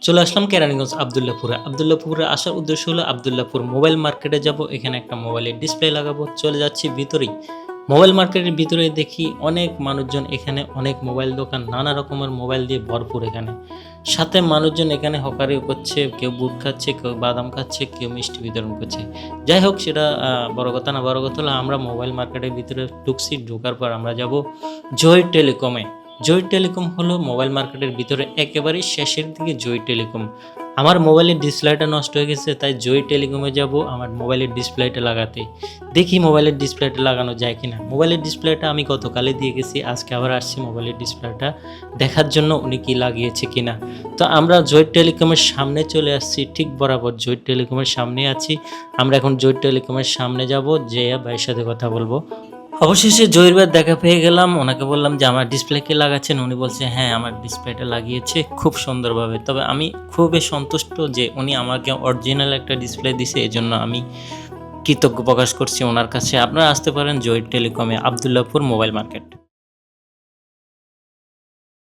চলে আসলাম কেরানীগঞ্জ আবদুল্লাপুরে। আবদুল্লাপুরে আসার উদ্দেশ্য হলো আবদুল্লাপুর মোবাইল মার্কেটে যাব। এখানে একটা মোবাইলের ডিসপ্লে লাগাবো। চলে যাচ্ছি ভিতরেই। মোবাইল মার্কেটের ভিতরে দেখি অনেক মানুষজন, এখানে অনেক মোবাইল দোকান, নানা রকমের মোবাইল দিয়ে ভরপুর এখানে। সাথে মানুষজন এখানে হকারি করছে, কেউ বুট খাচ্ছে, কেউ বাদাম খাচ্ছে, কেউ মিষ্টি বিতরণ করছে। যাই হোক সেটা বড় কথা না, বড় কথা হলো আমরা মোবাইল মার্কেটের ভিতরে ঢুকছি। ঢোকার পর আমরা যাব জয় টেলিকমে। জয় টেলিকম হলো মোবাইল মার্কেটের ভিতরে একেবারে শেষের দিকে জয় টেলিকম। আমার মোবাইলের ডিসপ্লেটা নষ্ট হয়ে গেছে, তাই জয় টেলিকমে যাব আমার মোবাইলের ডিসপ্লেটা লাগাতে। দেখি মোবাইলের ডিসপ্লেটা লাগানো যায় কিনা। মোবাইলের ডিসপ্লেটা আমি গতকালে দিয়ে গেছি, আজকে আবার আসছি মোবাইলের ডিসপ্লেটা দেখার জন্য উনি কি লাগিয়েছে কিনা। তো আমরা জয় টেলিকমের সামনে চলে আসছি, ঠিক বরাবর জয় টেলিকমের সামনে আছি। আমরা এখন জয় টেলিকমের সামনে যাব, যেয়ে ভাইয়ের সাথে কথা বলবো। অবশেষে জহির ভাইয়ের দেখা পেয়ে গেলাম। ওনাকে বললাম যে আমার ডিসপ্লে কে লাগাচ্ছেন? উনি বলছে হ্যাঁ আমার ডিসপ্লেটা লাগিয়েছে খুব সুন্দরভাবে। তবে আমি খুবই সন্তুষ্ট যে উনি আমাকে অরিজিনাল একটা ডিসপ্লে দিছে, এজন্য আমি কৃতজ্ঞ প্রকাশ করছি ওনার কাছে। আপনারা আসতে পারেন জহির টেলিকমে, আবদুল্লাপুর মোবাইল মার্কেট।